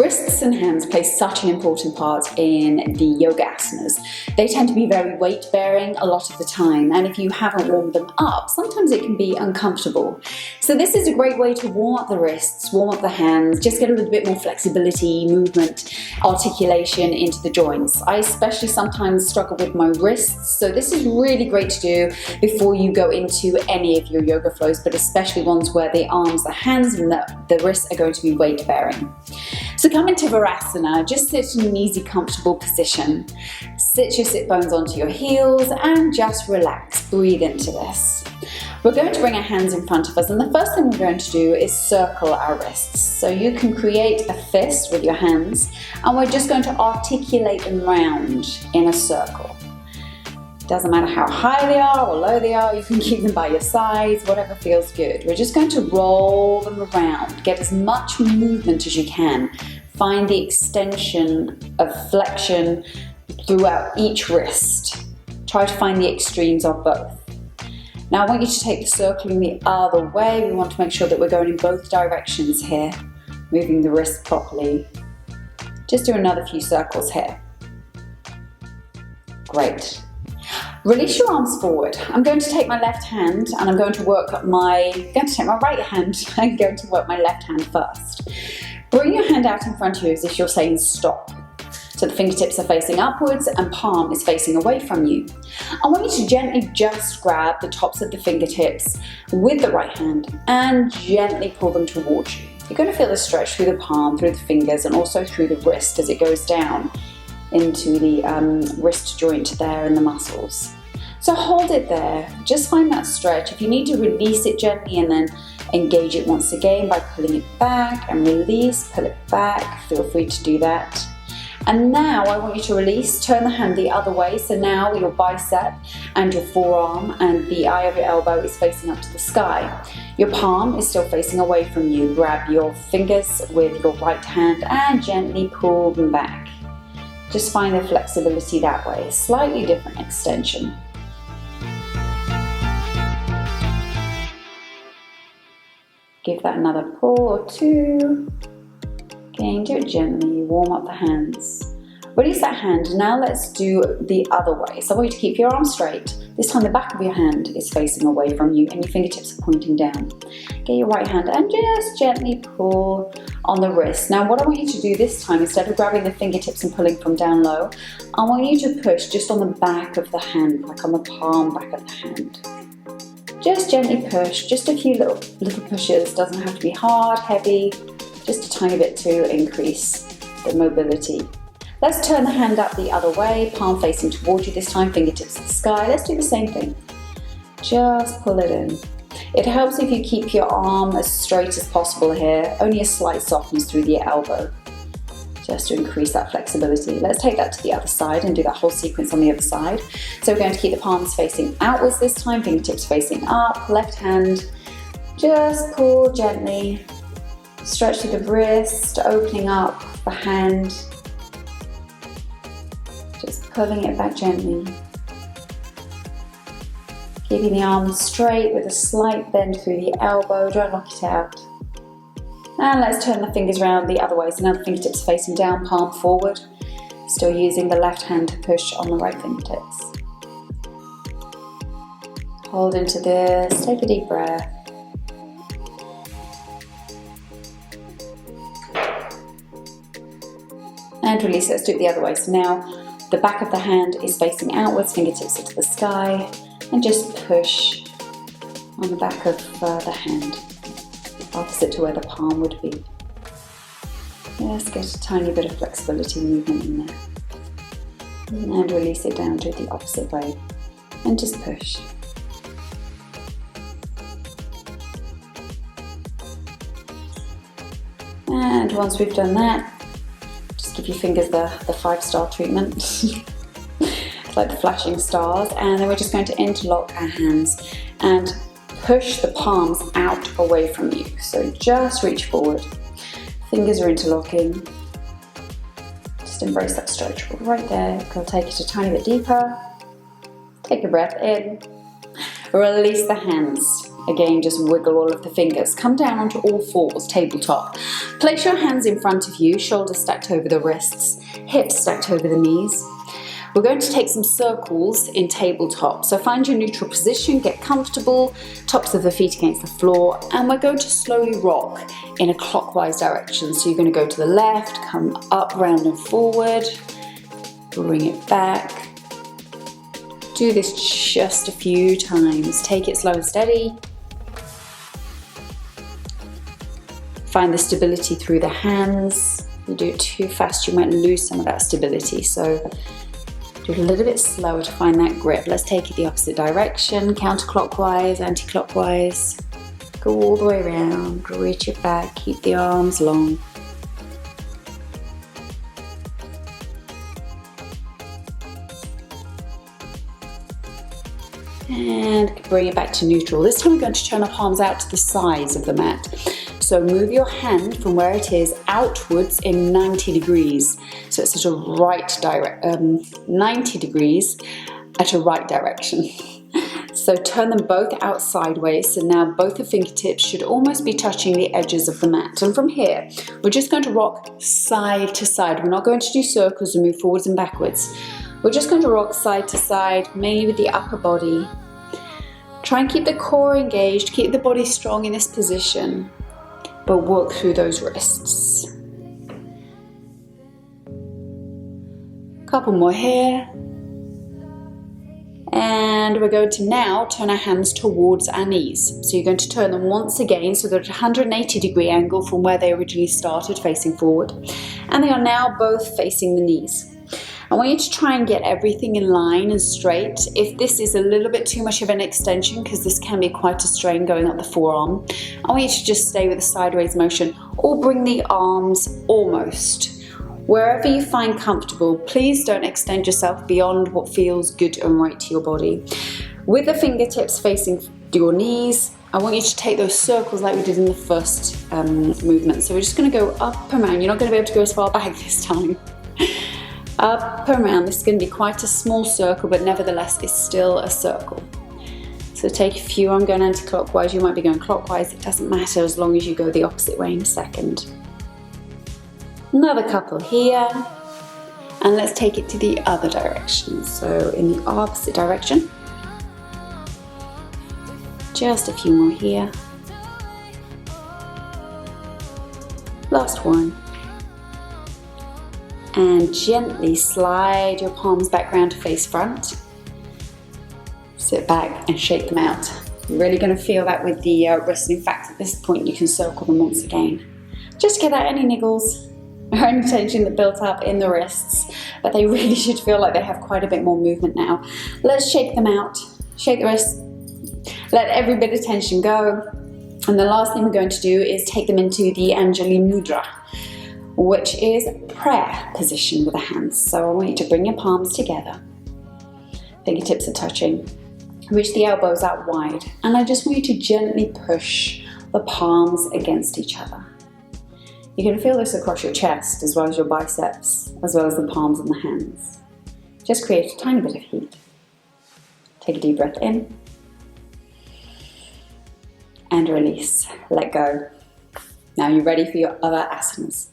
Wrists and hands play such an important part in the yoga asanas. They tend to be very weight-bearing a lot of the time, and if you haven't warmed them up, sometimes it can be uncomfortable. So this is a great way to warm up the wrists, warm up the hands, just get a little bit more flexibility, movement, articulation into the joints. I especially sometimes struggle with my wrists, so this is really great to do before you go into any of your yoga flows, but especially ones where the arms, the hands, and the wrists are going to be weight-bearing. So come into Virasana, just sit in an easy, comfortable position. Sit your sit bones onto your heels and just relax. Breathe into this. We're going to bring our hands in front of us, and the first thing we're going to do is circle our wrists. So you can create a fist with your hands, and we're just going to articulate them round in a circle. Doesn't matter how high they are or low they are, you can keep them by your sides, whatever feels good. We're just going to roll them around, get as much movement as you can. Find the extension of flexion throughout each wrist. Try to find the extremes of both. Now I want you to take the circling the other way. We want to make sure that we're going in both directions here, moving the wrist properly. Just do another few circles here. Great. Release your arms forward. I'm going to take my left hand and I'm going to take my right hand and going to work my left hand first. Bring your hand out in front of you as if you're saying stop. So the fingertips are facing upwards and palm is facing away from you. I want you to gently just grab the tops of the fingertips with the right hand and gently pull them towards you. You're going to feel the stretch through the palm, through the fingers, and also through the wrist as it goes down into the wrist joint there and the muscles. So hold it there, just find that stretch. If you need to release it gently and then engage it once again by pulling it back and release, pull it back, feel free to do that. And now I want you to release, turn the hand the other way. So now your bicep and your forearm and the eye of your elbow is facing up to the sky. Your palm is still facing away from you. Grab your fingers with your right hand and gently pull them back. Just find the flexibility that way, slightly different extension. Give that another pull or two. Again, do it gently, warm up the hands. Release that hand, now let's do the other way. So I want you to keep your arms straight. This time the back of your hand is facing away from you and your fingertips are pointing down. Get your right hand and just gently pull on the wrist. Now what I want you to do this time, instead of grabbing the fingertips and pulling from down low, I want you to push just on the back of the hand, like on the palm back of the hand. Just gently push, just a few little pushes, doesn't have to be hard, heavy, just a tiny bit to increase the mobility. Let's turn the hand up the other way, palm facing towards you this time, fingertips to the sky. Let's do the same thing. Just pull it in. It helps if you keep your arm as straight as possible here, only a slight softness through the elbow, just to increase that flexibility. Let's take that to the other side and do that whole sequence on the other side. So we're going to keep the palms facing outwards this time, fingertips facing up, left hand, just pull gently, stretch through the wrist, opening up the hand, just pulling it back gently. Keeping the arms straight with a slight bend through the elbow, don't lock it out. And let's turn the fingers around the other way. So now the fingertips facing down, palm forward. Still using the left hand to push on the right fingertips. Hold into this, take a deep breath. And release it, let's do it the other way. So now the back of the hand is facing outwards, fingertips into the sky, and just push on the back of the hand, opposite to where the palm would be. Just get a tiny bit of flexibility movement in there. And release it down, do it the opposite way, and just push. And once we've done that, just give your fingers the 5-star treatment, like the flashing stars, and then we're just going to interlock our hands and push the palms out away from you. So just reach forward, fingers are interlocking, just embrace that stretch right there. Go take it a tiny bit deeper, take a breath in, release the hands. Again, just wiggle all of the fingers. Come down onto all fours, tabletop. Place your hands in front of you, shoulders stacked over the wrists, hips stacked over the knees. We're going to take some circles in tabletop. So find your neutral position, get comfortable, tops of the feet against the floor, and we're going to slowly rock in a clockwise direction. So you're going to go to the left, come up, round and forward, bring it back. Do this just a few times. Take it slow and steady. Find the stability through the hands. If you do it too fast, you might lose some of that stability. So do it a little bit slower to find that grip. Let's take it the opposite direction, counterclockwise, anti-clockwise. Go all the way around, reach it back, keep the arms long. And bring it back to neutral. This time we're going to turn our palms out to the sides of the mat. So move your hand from where it is outwards in 90 degrees. So it's at a 90 degrees at a right direction. So turn them both out sideways. So now both the fingertips should almost be touching the edges of the mat. And from here, we're just going to rock side to side. We're not going to do circles and move forwards and backwards. We're just going to rock side to side, mainly with the upper body. Try and keep the core engaged, keep the body strong in this position, but work through those wrists. Couple more here. And we're going to now turn our hands towards our knees. So you're going to turn them once again so they're at a 180-degree angle from where they originally started, facing forward. And they are now both facing the knees. I want you to try and get everything in line and straight. If this is a little bit too much of an extension, because this can be quite a strain going up the forearm, I want you to just stay with a sideways motion or bring the arms almost. Wherever you find comfortable, please don't extend yourself beyond what feels good and right to your body. With the fingertips facing your knees, I want you to take those circles like we did in the first movement. So we're just going to go up and around. You're not going to be able to go as far back this time. Up and around. This is going to be quite a small circle, but nevertheless it's still a circle. So take a few. I'm going anti-clockwise. You might be going clockwise. It doesn't matter as long as you go the opposite way in a second. Another couple here. And let's take it to the other direction. So in the opposite direction. Just a few more here. Last one. And gently slide your palms back round to face front. Sit back and shake them out. You're really going to feel that with the wrists. In fact, at this point you can circle them once again. Just to get out any niggles or any tension that built up in the wrists. But they really should feel like they have quite a bit more movement now. Let's shake them out. Shake the wrists. Let every bit of tension go. And the last thing we're going to do is take them into the Anjali Mudra, which is prayer position with the hands. So I want you to bring your palms together. Fingertips are touching. Reach the elbows out wide. And I just want you to gently push the palms against each other. You're going to feel this across your chest, as well as your biceps, as well as the palms and the hands. Just create a tiny bit of heat. Take a deep breath in. And release. Let go. Now you're ready for your other asanas.